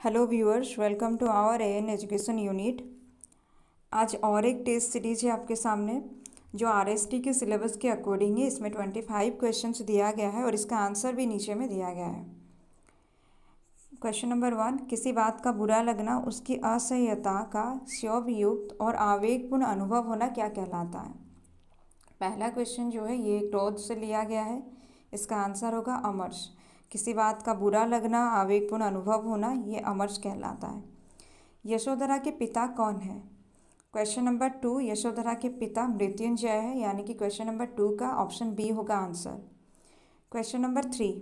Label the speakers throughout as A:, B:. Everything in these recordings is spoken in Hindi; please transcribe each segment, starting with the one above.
A: Hello viewers, welcome to our AN education unit. आज और एक टेस्ट सीरीज है आपके सामने जो आरएसटी के सिलेबस के अकॉर्डिंग है। इसमें 25 क्वेश्चंस दिया गया है और इसका आंसर भी नीचे में दिया गया है। क्वेश्चन नंबर 1, किसी बात का बुरा लगना उसकी असह्यता का क्षोभयुक्त और आवेगपूर्ण अनुभव होना क्या कहलाता है। पहला क्वेश्चन जो है ये क्रोध से लिया गया है। इसका आंसर होगा अमर्ष। किसी बात का बुरा लगना, आवेगपूर्ण अनुभव होना, ये अमर्ष कहलाता है। यशोधरा के पिता कौन है। क्वेश्चन नंबर 2, यशोधरा के पिता मृत्युंजय है, यानी कि क्वेश्चन नंबर 2 का ऑप्शन बी होगा आंसर। क्वेश्चन नंबर 3,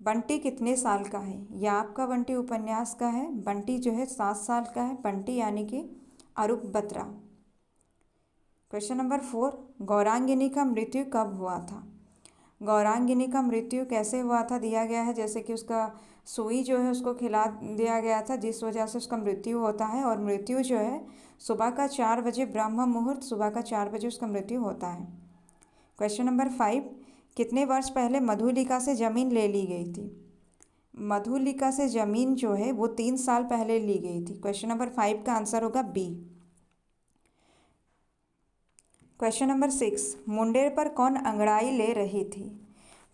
A: बंटी कितने साल का है। यह आपका बंटी उपन्यास का है। बंटी जो है 7 साल का है। बंटी यानी कि अरूप बत्रा। क्वेश्चन नंबर 4, गौरांगिनी का मृत्यु कब हुआ था। गौरांगिनी का मृत्यु कैसे हुआ था दिया गया है, जैसे कि उसका सुई जो है उसको खिला दिया गया था, जिस वजह से उसका मृत्यु होता है। और मृत्यु जो है सुबह का 4 बजे, ब्रह्म मुहूर्त सुबह का 4 बजे उसका मृत्यु होता है। क्वेश्चन नंबर 5, कितने वर्ष पहले मधुलिका से ज़मीन ले ली गई थी। मधुलिका से ज़मीन जो है वो 3 साल पहले ली गई थी। क्वेश्चन नंबर 5 का आंसर होगा बी। क्वेश्चन नंबर 6, मुंडेर पर कौन अंगड़ाई ले रही थी।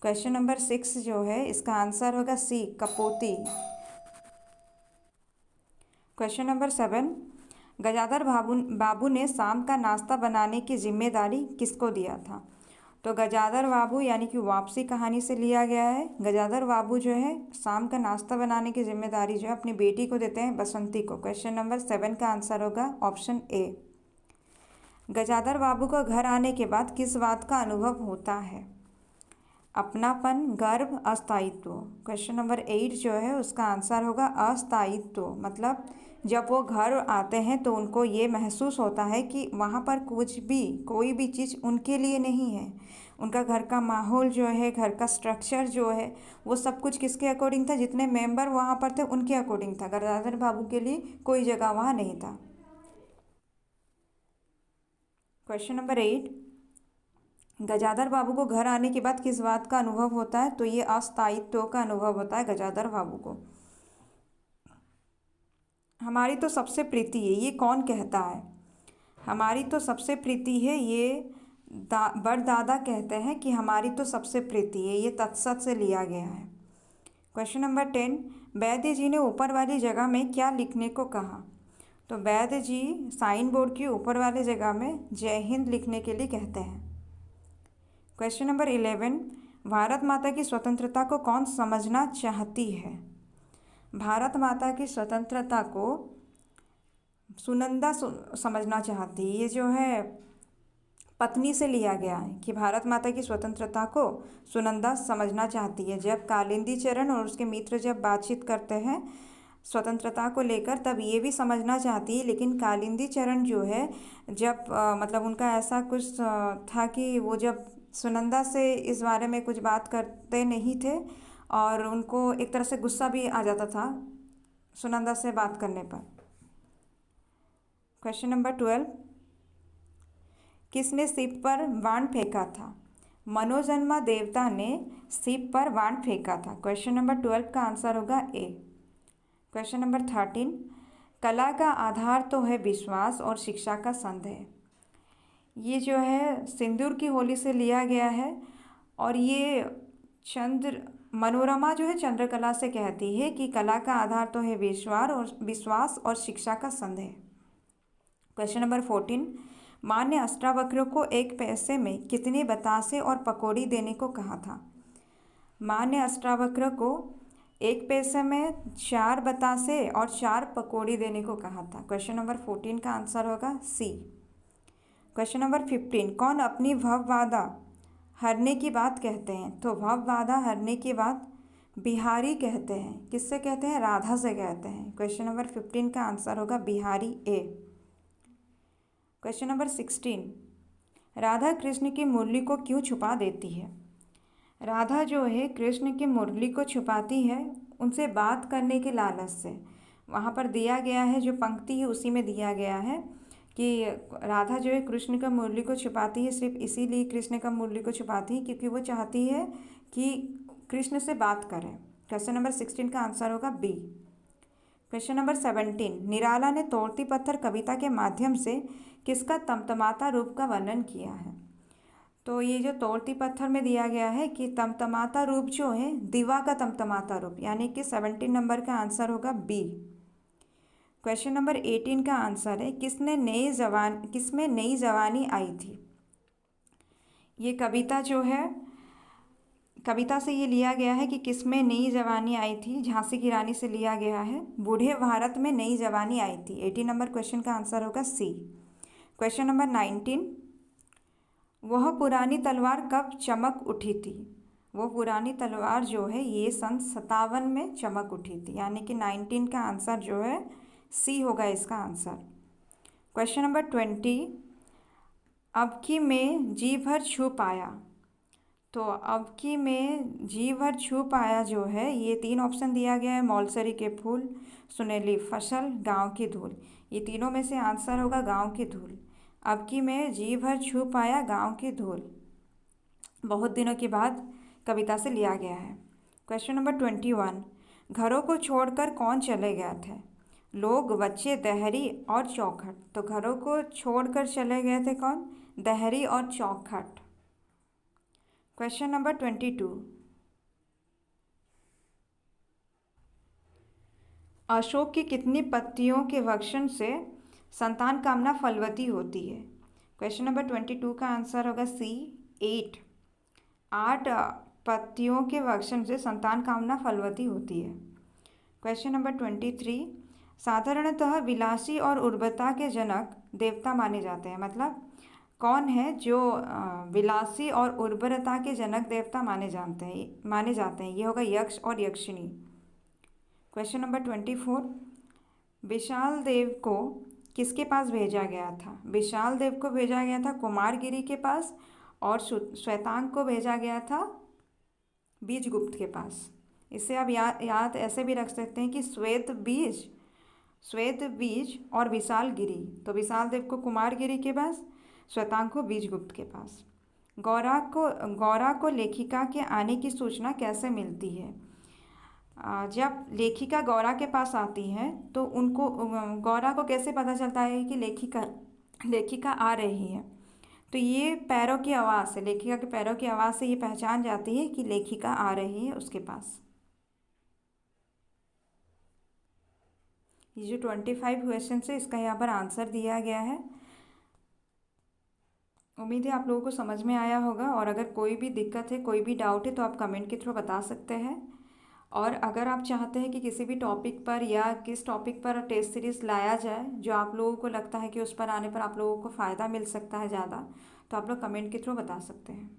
A: क्वेश्चन नंबर 6 जो है इसका आंसर होगा सी, कपोती। क्वेश्चन नंबर 7, गजाधर बाबू ने शाम का नाश्ता बनाने की जिम्मेदारी किसको दिया था। तो गजाधर बाबू यानी कि वापसी कहानी से लिया गया है। गजाधर बाबू जो है शाम का नाश्ता बनाने की जिम्मेदारी जो है अपनी बेटी को देते हैं, बसंती को। क्वेश्चन नंबर 7 का आंसर होगा ऑप्शन ए। गजाधर बाबू को घर आने के बाद किस बात का अनुभव होता है। अपनापन, गर्व, अस्थायित्व। क्वेश्चन नंबर 8 जो है उसका आंसर होगा अस्थायित्व। मतलब जब वो घर आते हैं तो उनको ये महसूस होता है कि वहाँ पर कुछ भी, कोई भी चीज़ उनके लिए नहीं है। उनका घर का माहौल जो है, घर का स्ट्रक्चर जो है, वो सब कुछ किसके अकॉर्डिंग था, जितने मेंबर वहाँ पर थे उनके अकॉर्डिंग था। गजाधर बाबू के लिए कोई जगह वहाँ नहीं था। क्वेश्चन नंबर 8, गजाधर बाबू को घर आने के बाद किस बात का अनुभव होता है। तो ये अस्थायित्व का अनुभव होता है गजाधर बाबू को। हमारी तो सबसे प्रीति है, ये कौन कहता है। हमारी तो सबसे प्रीति है, ये बड़दादा कहते हैं कि हमारी तो सबसे प्रीति है। ये तत्सत से लिया गया है। क्वेश्चन नंबर 10, वैद्य जी ने ऊपर वाली जगह में क्या लिखने को कहा। तो वैद्य जी साइन बोर्ड के ऊपर वाले जगह में जय हिंद लिखने के लिए कहते हैं। क्वेश्चन नंबर 11, भारत माता की स्वतंत्रता को कौन समझना चाहती है। भारत माता की स्वतंत्रता को सुनंदा समझना चाहती है। ये जो है पत्नी से लिया गया है कि भारत माता की स्वतंत्रता को सुनंदा समझना चाहती है। जब कालिंदी चरण और उसके मित्र जब बातचीत करते हैं स्वतंत्रता को लेकर, तब ये भी समझना चाहती है, लेकिन कालिंदी चरण जो है जब मतलब उनका ऐसा कुछ था कि वो जब सुनंदा से इस बारे में कुछ बात करते नहीं थे और उनको एक तरह से गुस्सा भी आ जाता था सुनंदा से बात करने पर। क्वेश्चन नंबर 12, किसने शिव पर बाण फेंका था। मनोजन्मा देवता ने शिव पर बाण फेंका था। क्वेश्चन नंबर 12 का आंसर होगा ए। क्वेश्चन नंबर 13, कला का आधार तो है विश्वास और शिक्षा का संदेह। ये जो है सिंदूर की होली से लिया गया है और ये मनोरमा जो है चंद्रकला से कहती है कि कला का आधार तो है विश्वास और शिक्षा का संदेह। क्वेश्चन नंबर 14, माँ ने अष्टावक्र को 1 पैसे में कितने बतासे और पकौड़ी देने को कहा था। माँ ने अष्टावक्र को 1 पैसे में 4 बतासे और 4 पकौड़ी देने को कहा था। क्वेश्चन नंबर 14 का आंसर होगा सी। क्वेश्चन नंबर 15, कौन अपनी भवबाधा हरने की बात कहते हैं। तो भवबाधा हरने की बात बिहारी कहते हैं। किससे कहते हैं, राधा से कहते हैं। क्वेश्चन नंबर 15 का आंसर होगा बिहारी ए। क्वेश्चन नंबर 16, राधा कृष्ण की मुरली को क्यों छुपा देती है। राधा जो है कृष्ण की मुरली को छुपाती है उनसे बात करने के लालच से। वहाँ पर दिया गया है, जो पंक्ति है उसी में दिया गया है कि राधा जो है कृष्ण का मुरली को छुपाती है, सिर्फ इसीलिए कृष्ण का मुरली को छुपाती है क्योंकि वो चाहती है कि कृष्ण से बात करें। क्वेश्चन नंबर 16 का आंसर होगा बी। क्वेश्चन नंबर 17, निराला ने तोड़ती पत्थर कविता के माध्यम से किसका तमतमाता रूप का वर्णन किया है। तो ये जो तोड़ती पत्थर में दिया गया है कि तमतमाता रूप जो है दीवा का तमतमाता रूप, यानी कि 17 नंबर का आंसर होगा बी। क्वेश्चन नंबर 18 का आंसर है किसमें नई जवानी आई थी। ये कविता जो है, कविता से ये लिया गया है कि किसमें नई जवानी आई थी, झांसी की रानी से लिया गया है। बूढ़े भारत में नई जवानी आई थी। 18 नंबर क्वेश्चन का आंसर होगा सी। क्वेश्चन नंबर 19, वह पुरानी तलवार कब चमक उठी थी। वो पुरानी तलवार जो है ये सन 57 में चमक उठी थी, यानी कि 19 का आंसर जो है सी होगा इसका आंसर। क्वेश्चन नंबर 20, अब की में जी भर छू पाया। तो अब की में जी भर छू पाया जो है ये 3 ऑप्शन दिया गया है, मौलसरी के फूल, सुनहली फसल, गांव की धूल। ये तीनों में से आंसर होगा गांव की धूल। अब की में जी भर छू पाया गांव की धूल बहुत दिनों के बाद कविता से लिया गया है। क्वेश्चन नंबर 21, घरों को छोड़कर कौन चले गए थे। लोग, बच्चे, दहरी और चौखट। तो घरों को छोड़कर चले गए थे कौन, दहरी और चौखट। क्वेश्चन नंबर 22, अशोक की कितनी पत्तियों के भक्षण से संतान कामना फलवती होती है। क्वेश्चन नंबर 22 का आंसर होगा सी 8। 8 पत्तियों के भक्षण से संतान कामना फलवती होती है। क्वेश्चन नंबर 23, साधारणतः विलासी और उर्वरता के जनक देवता माने जाते हैं। मतलब कौन है जो विलासी और उर्वरता के जनक देवता माने जाते हैं। ये होगा यक्ष और यक्षिणी। क्वेश्चन नंबर 24, विशाल देव को किसके पास भेजा गया था। विशाल देव को भेजा गया था कुमारगिरी के पास और श्वेतांग को भेजा गया था बीजगुप्त के पास। इससे आप याद ऐसे भी रख सकते हैं कि श्वेत बीज और विशाल गिरी। तो विशाल देव को कुमारगिरी के पास, श्वेतांग को बीजगुप्त के पास। गौरा को लेखिका के आने की सूचना कैसे मिलती है। जब लेखिका गौरा के पास आती है तो उनको गौरा को कैसे पता चलता है कि लेखिका आ रही है। तो ये पैरों की आवाज़ से, लेखिका के पैरों की आवाज़ से ये पहचान जाती है कि लेखिका आ रही है उसके पास। ये जो 25 क्वेश्चन है इसका यहाँ पर आंसर दिया गया है। उम्मीद है आप लोगों को समझ में आया होगा। और अगर कोई भी दिक्कत है, कोई भी डाउट है तो आप कमेंट के थ्रू बता सकते हैं। और अगर आप चाहते हैं कि किसी भी टॉपिक पर या किस टॉपिक पर टेस्ट सीरीज़ लाया जाए जो आप लोगों को लगता है कि उस पर आने पर आप लोगों को फ़ायदा मिल सकता है ज़्यादा, तो आप लोग कमेंट के थ्रू बता सकते हैं।